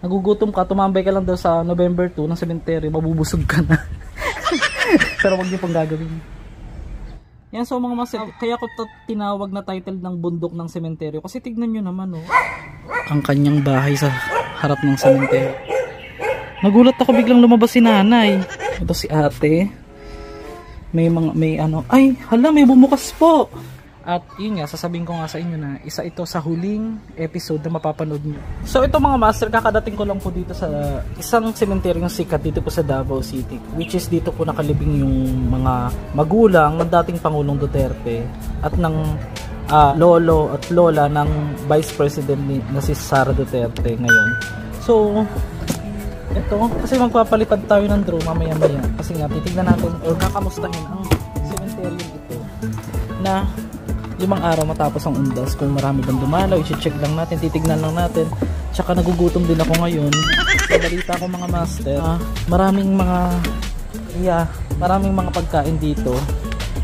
nagugutom ka, tumambay ka lang daw sa November 2 ng cemetery, mabubusog ka na. Pero wag niyo pang gagawin. Yan, so mga master, kaya ko tinawag na title ng bundok ng sementeryo kasi tignan nyo naman, oh, ang kanyang bahay sa harap ng sementeryo. Nagulat ako, biglang lumabas si nanay. Ito si ate. May ano, ay hala, may bumukas po. At yun nga, sasabihin ko nga sa inyo na isa ito sa huling episode na mapapanood nyo. So ito mga master, kakadating ko lang po dito sa isang sementeryong sikat dito po sa Davao City, which is dito po nakalibing yung mga magulang ng dating Pangulong Duterte at ng lolo at lola ng Vice President na si Sara Duterte ngayon. So ito, kasi magpapalipad tayo ng drone mamaya maya kasi nga titignan natin o kakamustahin ang sementeryo ito na 5 araw matapos ang undas, kung marami bang dumalaw, i-check lang natin, titignan lang natin. Tsaka nagugutom din ako ngayon. Sa balita ko mga master, maraming mga pagkain dito.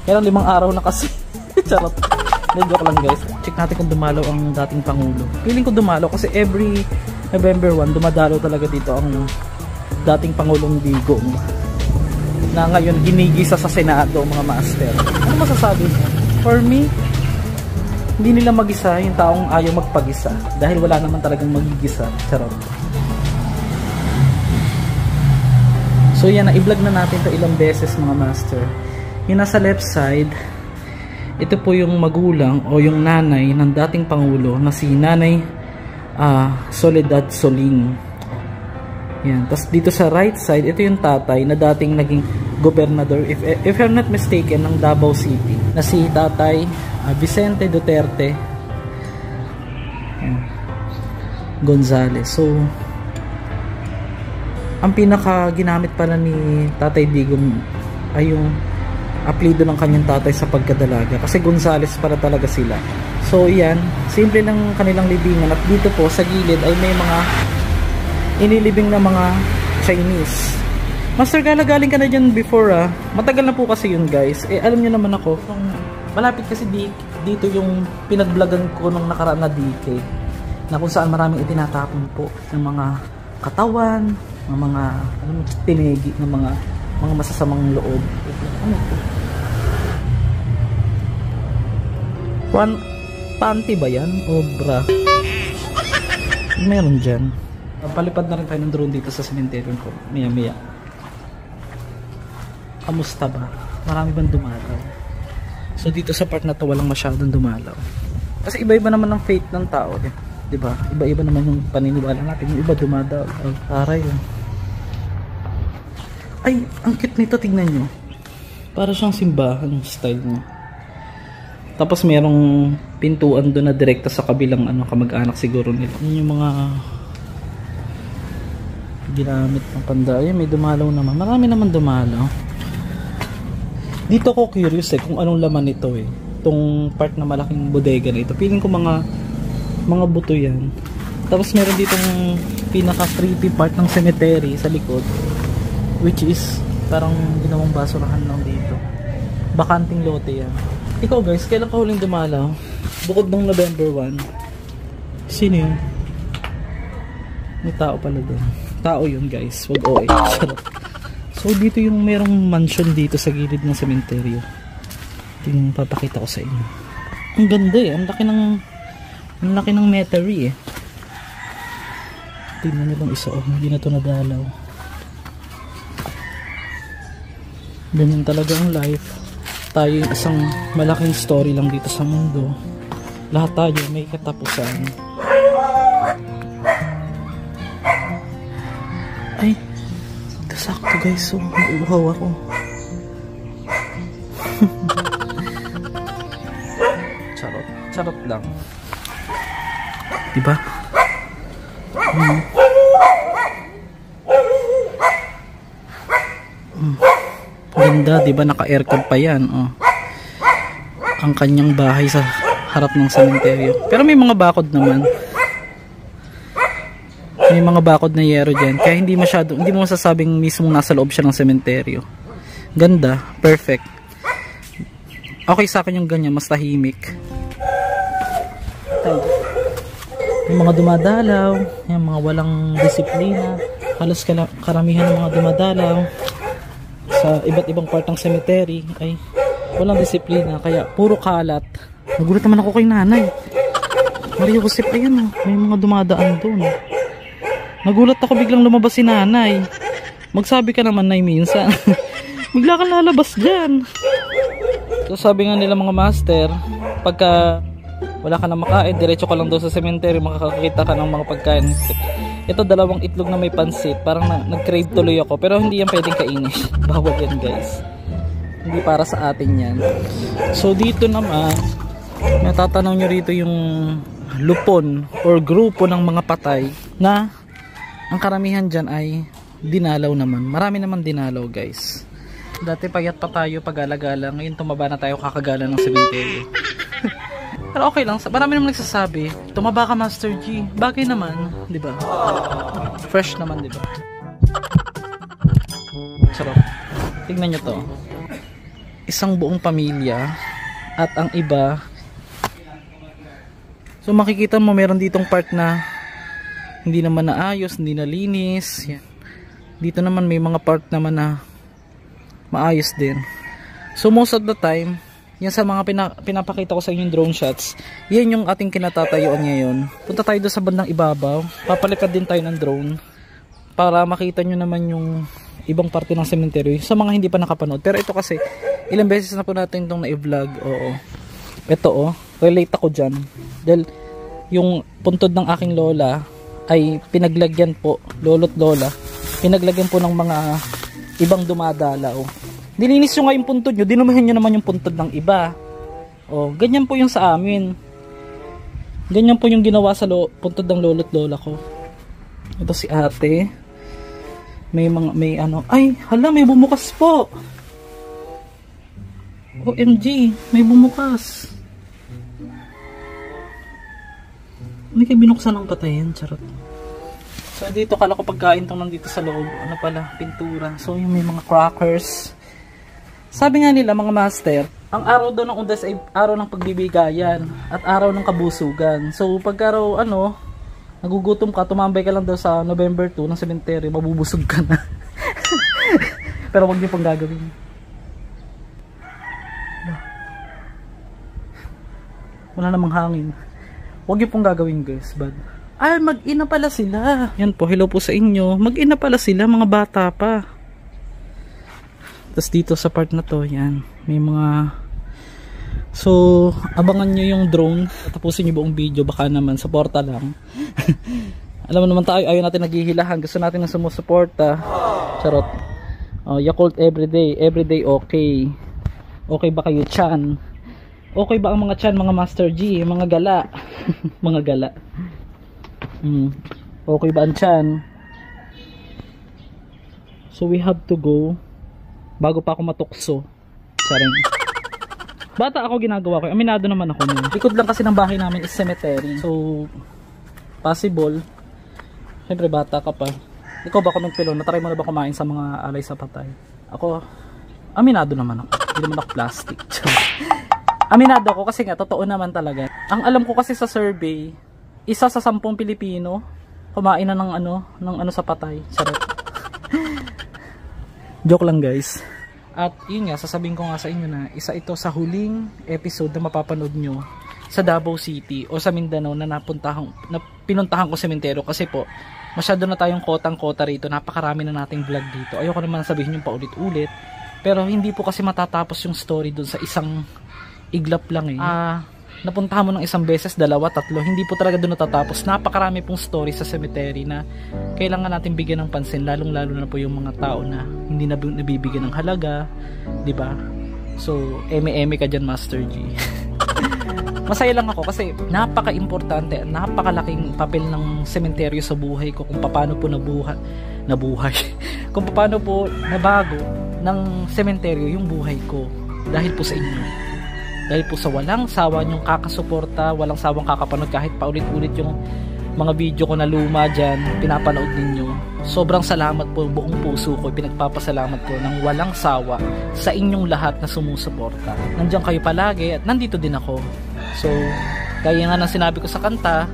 Kaya 5 araw na kasi. Charot. Joke lang guys. Check natin kung dumalaw ang dating Pangulo. Feeling ko dumalaw kasi every November 1 dumadalaw talaga dito ang dating Pangulong Digong na ngayon ginigisa sa Senado mga master. Ano masasabi mo? For me, hindi nila mag-isa yung taong ayaw magpag-isa dahil wala naman talagang magigisa. Charot. So yan, i-vlog na natin to ilang beses mga master. Yung nasa left side, ito po yung magulang o yung nanay ng dating Pangulo na si Nanay Soledad Soling. Yan. Tapos dito sa right side, ito yung tatay na dating naging gobernador, if I'm not mistaken, ng Davao City, na si Tatay Vicente Duterte Gonzales. So ang pinaka ginamit pala ni Tatay Digong ay yung apelyido ng kanyang tatay sa pagkadalaga kasi Gonzales para talaga sila. So yan, simple lang kanilang libingan at dito po sa gilid ay may mga inilibing na mga Chinese. Master, galing ka na dyan before matagal na po kasi yun guys. Alam nyo naman ako, malapit kasi dito yung pinag-vlogan ko nung nakaraan na DK na kung saan maraming itinatapon po ng mga katawan, ng mga tinegi, ng mga masasamang loob. Ano po? Panty ba yan? O bra? Meron dyan. Palipad na rin tayo ng drone dito sa cemetery ko. Maya. Kamusta ba? Marami bang dumalaw? So dito sa part na to walang masyadong dumalaw. Kasi iba-iba naman ang faith ng tao, eh. 'Di ba? Iba-iba naman yung paniniwala natin. Yung iba dumadaw. Aray. Ay, ang cute nito, tignan nyo. Para siyang simbahan yung style niya. Tapos merong pintuan doon na direkta sa kabilang kamag-anak siguro nila. Yun yung mga ginamit ng pandaya. May dumalaw naman. Marami naman dumalaw. Dito ko curious kung anong laman nito itong part na malaking bodega na ito. Feeling ko mga buto yan. Tapos meron ditong pinaka creepy part ng cemetery sa likod, which is parang ginawang basurahan lang dito. Bakanting lote yan. Ikaw guys, kailan ka huling dumalaw? Bukod ng November 1. Sino yun? May tao pala doon. Tao yun guys, wag OA. So dito yung merong mansion dito sa gilid ng sementeryo. Ito yung papakita ko sa inyo. Ang ganda ang laki ng metary tingnan nyo lang isa, hindi na ito nadalaw. Ganyan talaga ang life. Tayo yung isang malaking story lang dito sa mundo. Lahat tayo may katapusan. Ay, ito sakto guys, so nauuhaw ako. Charot lang, diba? Ganda, diba? Naka-aircon pa yan. Ang kanyang bahay sa harap ng sementeryo. Pero may mga bakod naman. May mga bakod na yero dyan. Kaya hindi mo masasabing mismo nasa loob siya ng sementeryo. Ganda, perfect. Okay sa akin yung ganyan, mas tahimik. Yung mga dumadalaw, yung mga walang disiplina, halos karamihan ng mga dumadalaw sa iba't ibang part ng cemetery ay walang disiplina, kaya puro kalat. Nagulat naman ako kay nanay. Maria Josep, ayan oh, may mga dumadaan doon. Nagulat ako, biglang lumabas si nanay. Magsabi ka naman nay minsan. Bigla kang lalabas dyan. So sabi nga nila mga master, pagka wala ka na makain, diretso ka lang daw sa cemetery, makakakita ka ng mga pagkain. Ito 2 itlog na may pansit, parang nag-crave tuloy ako, pero hindi yan pwedeng kainin. Bawal yan guys, hindi para sa atin yan. So dito naman, natatanaw nyo rito yung lupon or grupo ng mga patay na ang karamihan dyan ay dinalaw naman. Marami naman dinalaw guys. Dati payat pa tayo pag-alagala, ngayon tumaba na tayo kakagala ng cemetery. Pero okay lang, marami naman nagsasabi, tumaba ka Master G. Bagay naman, di ba? Fresh naman, di ba? Sarap. Tingnan nyo to. Isang buong pamilya at ang iba. So makikita mo meron ditong part na hindi naman naayos, hindi nalinis. Yan. Dito naman may mga part naman na maayos din. So most of the time, yan sa mga pinapakita ko sa inyong drone shots, yan yung ating kinatatayuan ngayon. Punta tayo doon sa bandang ibabaw, papalipad din tayo ng drone para makita nyo naman yung ibang parte ng cemetery sa mga hindi pa nakapanood. Pero ito kasi ilang beses na po natin itong na-vlog. Oo. Ito oh, relate ako dyan dahil yung puntod ng aking lola ay pinaglagyan po, lolo't lola, pinaglagyan po ng mga ibang dumadalaw. Nilinis nyo nga yung puntod nyo, dinumihan nyo naman yung puntod ng iba. O, ganyan po yung sa amin. Ganyan po yung ginawa sa puntod ng lolo't lola ko. Ito si ate. May ano, ay, hala, may bumukas po. OMG, may bumukas. Hindi kayo binuksan ng patayin, charot. So dito, kala ko pagkain tong nandito sa loob, ano pala, pintura. So yung may mga crackers. Sabi nga nila mga master, ang araw daw ng Undas ay araw ng pagbibigayan at araw ng kabusugan. So pag araw nagugutom ka, tumambay ka lang daw sa November 2 ng cemetery, mabubusog ka na. Pero wag niyo pang gagawin. Wala namang hangin. Wag niyo pong gagawin guys, bad. Ay, mag-ina pala sila. Yan po, hello po sa inyo. Mag-ina pala sila, mga bata pa. Tapos dito sa part na to, yan, may mga, so abangan nyo yung drone, tapusin nyo buong video, baka naman suporta lang. Alam mo naman tayo, ayaw natin naghihilahan, gusto natin na sumusuporta. Charot. Yakult everyday okay. Okay ba kayo Chan? Okay ba ang mga Chan, mga Master G, mga gala? Mga gala. Okay ba ang Chan? So we have to go bago pa ako matukso. Charing. Bata ako, ginagawa ko. Aminado naman ako nun. Likod lang kasi ng bahay namin is cemetery. So possible. Siyempre bata ka pa. Ikaw ba comment below, natry mo na ba kumain sa mga alay sa patay? Ako, aminado naman ako. Hindi naman ako plastic. Aminado ako kasi nga totoo naman talaga. Ang alam ko kasi sa survey, isa sa 10 Pilipino kumain na ng ano sa patay. Charot. Joke lang guys. At yun nga, sasabihin ko nga sa inyo na isa ito sa huling episode na mapapanood nyo sa Davao City o sa Mindanao na pinuntahan ko sementeryo kasi po masyado na tayong kotang-kota rito, napakarami na nating vlog dito. Ayoko naman sabihin yung paulit-ulit, pero hindi po kasi matatapos yung story dun sa isang iglap lang eh. Napuntahan mo ng isang beses, 2, 3, hindi po talaga doon natatapos. Napakarami pong story sa cemetery na kailangan natin bigyan ng pansin, lalong-lalo na po yung mga tao na hindi nabibigyan ng halaga, 'di ba? So, eme-eme ka diyan, Master G. Masaya lang ako kasi napaka-importante, napakalaking papel ng cemetery sa buhay ko kung paano po nabuhay. Kung paano po nabago ng cemetery yung buhay ko dahil po sa inyo. Dahil po sa walang sawa nyong kakasuporta, walang sawang kakapanood kahit paulit-ulit yung mga video ko na luma dyan, pinapanood ninyo. Sobrang salamat po, buong puso ko, pinagpapasalamat ko ng walang sawa sa inyong lahat na sumusuporta. Nandiyan kayo palagi at nandito din ako. So, kaya nga nang sinabi ko sa kanta,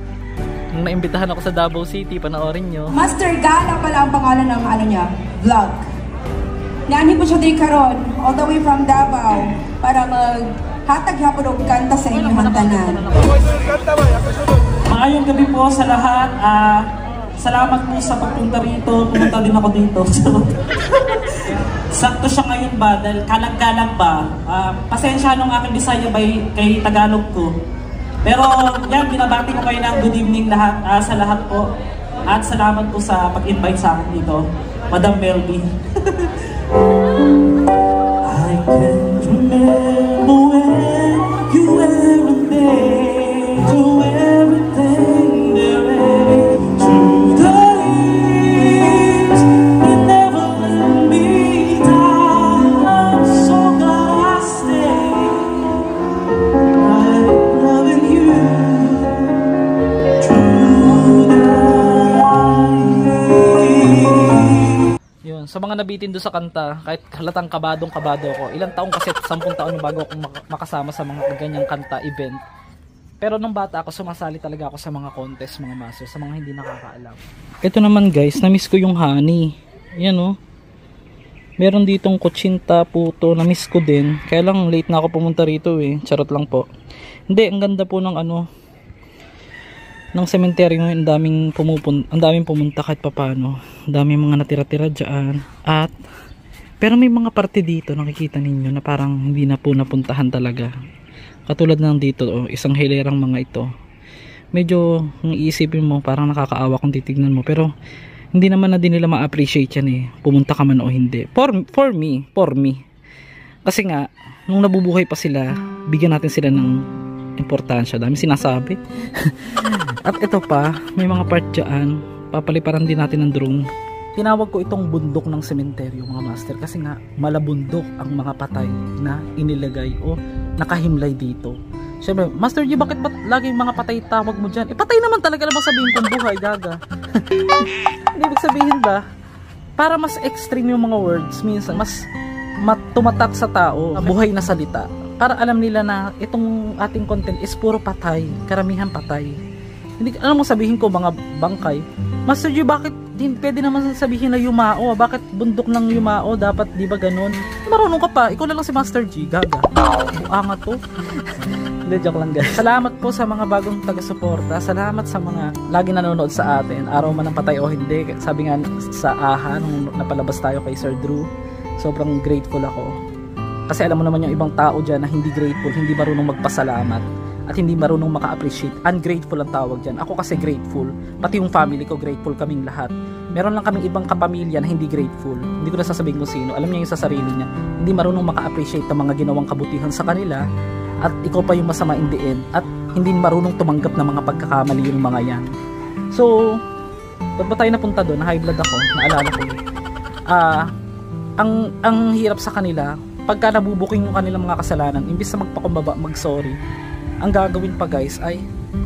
Nung naimbitahan ako sa Davao City, panoorin nyo. Master Gala pala ang pangalan ng ano niya, vlog. Nani po siya day karon, all the way from Davao, para maghatag hapon og kanta sa inyong tanan. Maayong gabi po sa lahat. Salamat po sa pagpunta rito. Pumunta din ako dito. Sakto siya ngayon ba? Dahil kalag-kalag ba? Pasensya nung aking Bisaya kay Tagalog ko. Pero yan, binabati ko kayo ng good evening lahat, sa lahat po. At salamat po sa pag-invite sa akin dito, Madam Melby. I can't remember when you weren't there, to everything there is, to the years you never let me down. So glad I stay, I'm loving you through the years. Yun, sa mga nabitin doon sa kanta, kahit halatang kabado ko, ilang taong kasi, 10 taon bago ako makasama sa mga ganyang kanta, event. Pero nung bata ako, sumasali talaga ako sa mga contest, mga master, sa mga hindi nakakaalam. Ito naman guys, na-miss ko yung honey. Yan o. Meron ditong kutsinta, puto, na-miss ko din. Kaya lang late na ako pumunta rito eh. Charot lang po. Hindi, ang ganda po ng ano, ng cemetery ngayon, ang daming pumunta kahit papano. Ang daming mga natira-tira dyan. Pero may mga parte dito nakikita ninyo na parang hindi na po napuntahan talaga. Katulad ng dito, isang hilerang mga ito. Medyo, ang iisipin mo, parang nakakaawa kung titignan mo. Pero, hindi naman na din nila ma-appreciate yan eh. Pumunta ka man o hindi. For me. Kasi nga, nung nabubuhay pa sila, bigyan natin sila ng importansya. Dami sinasabi. At ito pa, may mga part dyan, papaliparan din natin ng drone. Tinawag ko itong bundok ng sementeryo, mga master, kasi nga malabundok ang mga patay na inilagay o nakahimlay dito. Siyempre, Master G, bakit ba laging mga patay tawag mo dyan? Patay naman talaga naman sabihin kong buhay, gaga. Ibig sabihin ba, para mas extreme yung mga words, minsan mas tumatak sa tao, buhay na salita. Para alam nila na itong ating content is puro patay, karamihan patay. Hindi, alam mo sabihin ko mga bangkay, Master G, bakit pwede naman sabihin na yumao? Bakit bundok ng yumao? Dapat di ba ganun? Marunong ka pa, ikaw na lang si Master G, gaga. Buangat to. Hindi, joke lang guys. Salamat po sa mga bagong taga-suporta. Salamat sa mga lagi nanonood sa atin. Araw man ng patay o hindi. Sabi nga sa AHA nung napalabas tayo kay Sir Drew, sobrang grateful ako. Kasi alam mo naman yung ibang tao dyan na hindi grateful, hindi marunong magpasalamat, at hindi marunong maka-appreciate. Ungrateful ang tawag dyan. Ako kasi grateful. Pati yung family ko, grateful kaming lahat. Meron lang kaming ibang kapamilya na hindi grateful. Hindi ko na sasabihin kung sino. Alam niya yung sa sarili niya. Hindi marunong maka-appreciate ng mga ginawang kabutihan sa kanila. At ikaw pa yung masama in the end. At hindi marunong tumanggap ng mga pagkakamali yung mga yan. So, ba't ba tayo napunta doon? Na high blood ako. Naalala ko yun. Ang hirap sa kanila, pagka nabubuking yung kanilang mga kasalanan, imbis na magpakumbaba, mag-sorry, ang gagawin pa guys ay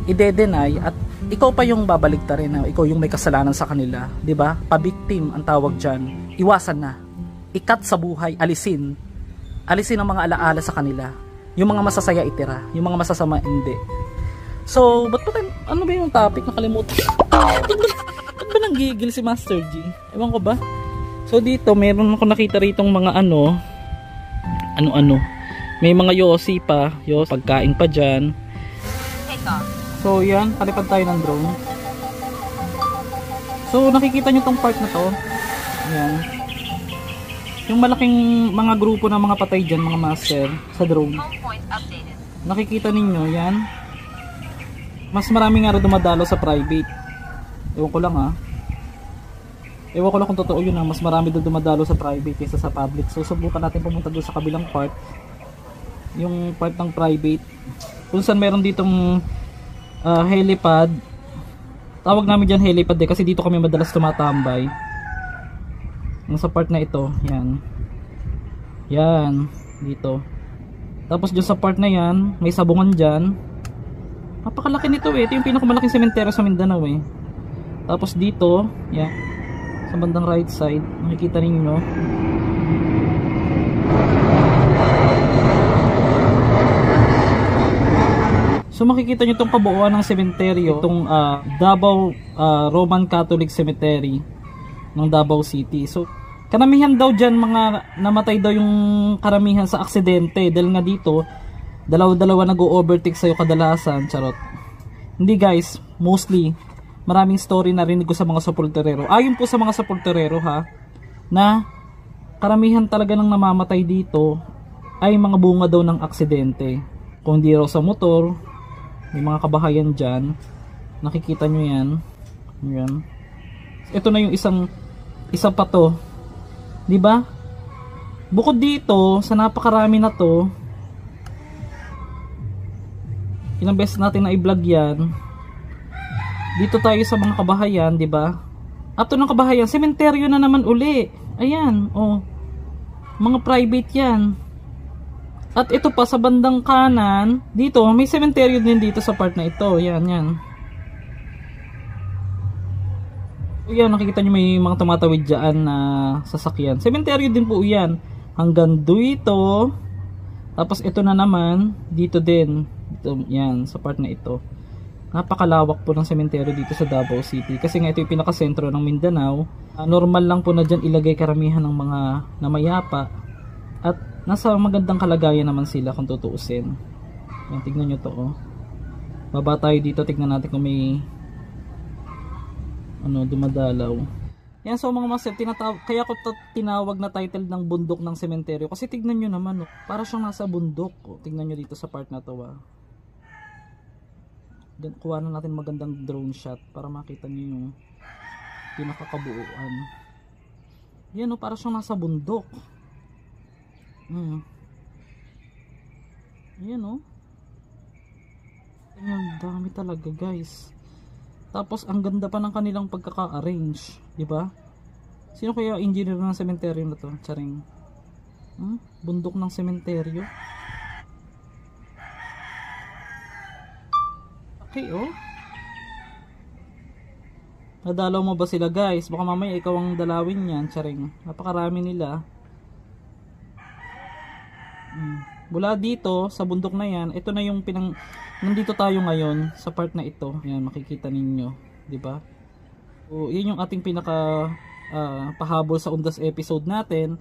ide-deny at ikaw pa yung babaligtarin na ikaw yung may kasalanan sa kanila, 'di ba? Pa-victim ang tawag diyan. Iwasan na. Ikat sa buhay, alisin ang mga alaala sa kanila. Yung mga masasaya itira, yung mga masasama hindi. So, ano ba yung topic? Nakalimutan. Ba't ba nanggigil si Master G? Ewan ko ba? So dito, meron ako nakita ritong mga ano. May mga yosi pa, pagkain pa dyan. So yan, palipad tayo ng drone. So nakikita nyo tong part na to. Yan. Yung malaking mga grupo ng mga patay dyan, mga master, sa drone. Nakikita ninyo, yan. Mas marami nga rin dumadalo sa private. Ewan ko lang Ewan ko lang kung totoo yun mas marami doon dumadalo sa private kaysa sa public. So subukan natin pumunta doon sa kabilang part. Yung part ng private, kung saan meron ditong helipad. Tawag namin dyan helipad kasi dito kami madalas tumatambay. Yung sa part na ito, yan dito. Tapos dyan sa part na yan, may sabungan dyan. Napakalaki nito ito yung pinakamalaking sementeryo sa Mindanao Tapos dito, yan, sa bandang right side, makikita ninyo. So makikita nyo itong kabuuan ng sementeryo, itong Davao Roman Catholic Cemetery ng Davao City. So karamihan daw dyan mga namatay daw yung karamihan sa aksidente, dahil nga dito dalawa-dalawa nag-o-overtake sa'yo kadalasan. Charot. Hindi guys, mostly maraming story na rinig ko sa mga sepulturero. Ayon po sa mga sepulturero ha, na karamihan talaga ng namamatay dito ay mga bunga daw ng aksidente. Kung hindi raw sa motor, may mga kabahayan dyan, nakikita nyo yan. Yan. Ito na yung isa pa to, di ba? Bukod dito sa napakarami na to, ilang beses natin na i-vlog yan. Dito tayo sa mga kabahayan, di ba? At ito ng kabahayan, sementeryo na naman uli. Ayan, oh. Mga private yan. At ito pa sa bandang kanan, dito may sementeryo din dito sa part na ito. Yan, yan. Ayan, nakikita nyo may mga tumatawid dyan na sasakyan. Sementeryo din po yan. Hanggang dito. Tapos ito na naman, dito din. Ito, yan, sa part na ito. Napakalawak po ng sementeryo dito sa Davao City. Kasi nga ito yung pinakasentro ng Mindanao. Normal lang po na dyan ilagay karamihan ng mga namayapa. At nasa magandang kalagayan naman sila kung tutuusin. Yan, tignan nyo to, oh. Baba tayo dito, tignan natin kung may dumadalaw. Yan, so mga master, kaya ko tinawag na title ng bundok ng sementeryo. Kasi tignan nyo naman, oh, para siyang nasa bundok. Oh. Tignan nyo dito sa part na to, ah. Kuha na natin magandang drone shot para makita nyo yung pinakakabuuan. Yan, oh, para siyang nasa bundok. Yan, oh. Yan, dami talaga guys. Tapos ang ganda pa ng kanilang pagkaka-arrange, di ba? Sino kaya engineer ng sementeryo na to? Charing. Bundok ng sementeryo. Okay, oh. Nadalaw mo ba sila guys? Baka mamaya ikaw ang dalawin yan. Charing. Napakarami nila. Mula dito sa bundok na yan, ito na yung nandito tayo ngayon sa part na ito. Yan, makikita ninyo, di ba? So, yun yung ating pinaka pahabol sa undas episode natin.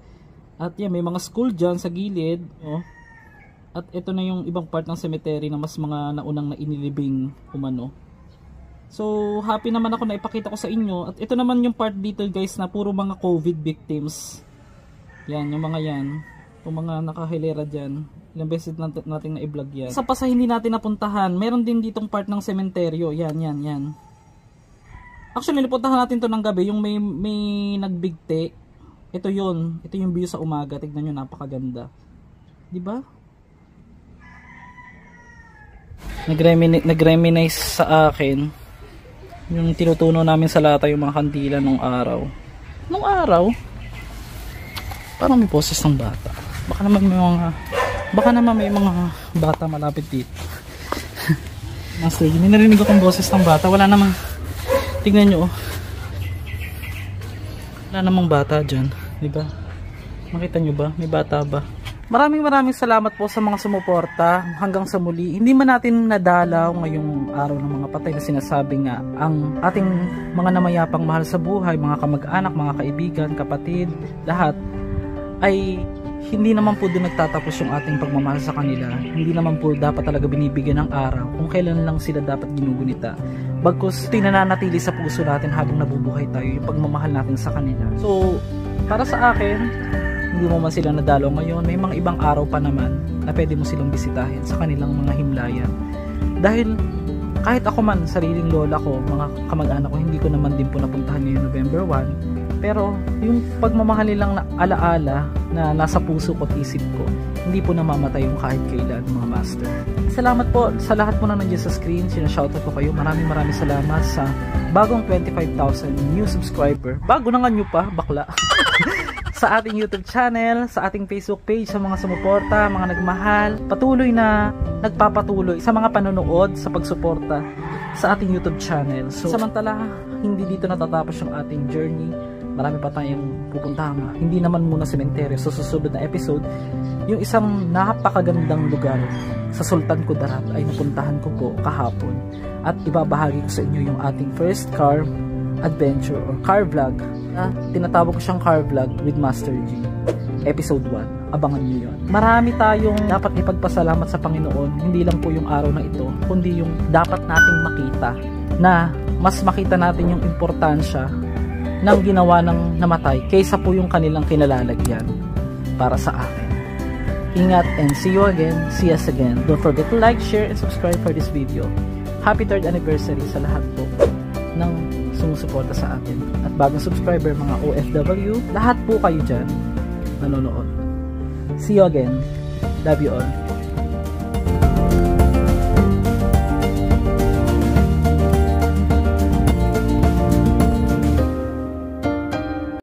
At yan, may mga school dyan sa gilid, oh. At ito na yung ibang part ng cemetery na mas mga naunang na inilibing umano. So, happy naman ako na ipakita ko sa inyo. At ito naman yung part dito guys na puro mga COVID victims. Yan, yung mga yan. Yung mga nakahilera dyan. Ilang beses natin na i-vlog yan. Sa pa sa hindi natin napuntahan, meron din ditong part ng sementeryo. Yan, yan, yan. Actually, nipuntahan natin to ng gabi. Yung may nagbigte. Ito yun. Ito yung view sa umaga. Tignan nyo, napakaganda. Diba? Nag-reminisce sa akin yung tinutuno namin sa lata yung mga kandila nung araw. Nung araw? Parang may boses ng bata. Baka naman may mga bata malapit dito. Master, hindi narinig akong boses ng bata. Wala namang, tignan nyo, oh. Wala namang bata dyan, diba? Makita nyo ba? May bata ba? Maraming salamat po sa mga sumuporta hanggang sa muli. Hindi man natin nadalaw ngayong araw ng mga patay na sinasabi nga ang ating mga namayapang mahal sa buhay, mga kamag-anak, mga kaibigan, kapatid, lahat ay hindi naman po doon nagtatapos yung ating pagmamahal sa kanila. Hindi naman po dapat talaga binibigyan ng araw kung kailan lang sila dapat ginugunita. Bagkus ito'y nananatili sa puso natin habang nabubuhay tayo yung pagmamahal natin sa kanila. So, para sa akin, hindi mo man sila nadalo ngayon, may mga ibang araw pa naman na pwede mo silang bisitahin sa kanilang mga himlayan. Dahil kahit ako man, sariling lola ko, mga kamag-anak ko, hindi ko naman din po napuntahan ngayon November 1. Pero yung pagmamahal nilang na alaala na nasa puso ko at isip ko, hindi po namamatay yung kahit kailan, mga master. Salamat po sa lahat po na nandiyan sa screen. Sinashoutout ko kayo. Maraming salamat sa bagong 25,000 new subscriber. Bago na nga nyo pa, bakla. Sa ating YouTube channel, sa ating Facebook page, sa mga sumuporta, mga nagmahal, patuloy na nagpapatuloy sa mga panonood, sa pagsuporta sa ating YouTube channel. So, samantala, hindi dito natatapos yung ating journey. Marami pa tayong pupuntahan. Hindi naman muna sementeryo. Sa susunod na episode, yung isang napakagandang lugar sa Sultan Kudarat ay napuntahan ko po kahapon. At ibabahagi ko sa inyo yung ating first car adventure or car vlog. Tinatawag ko siyang car vlog with Master G. Episode 1. Abangan nyo yun. Marami tayong dapat ipagpasalamat sa Panginoon. Hindi lang po yung araw na ito, kundi yung dapat nating makita na mas makita natin yung importansya ng ginawa ng namatay kaysa po yung kanilang kinalalagyan para sa akin. Ingat and see you again. See us again. Don't forget to like, share, and subscribe for this video. Happy 3rd anniversary sa lahat po ng sumusuporta sa atin. At bagong subscriber, mga OFW, lahat po kayo dyan nanonood. See you again. Love you all.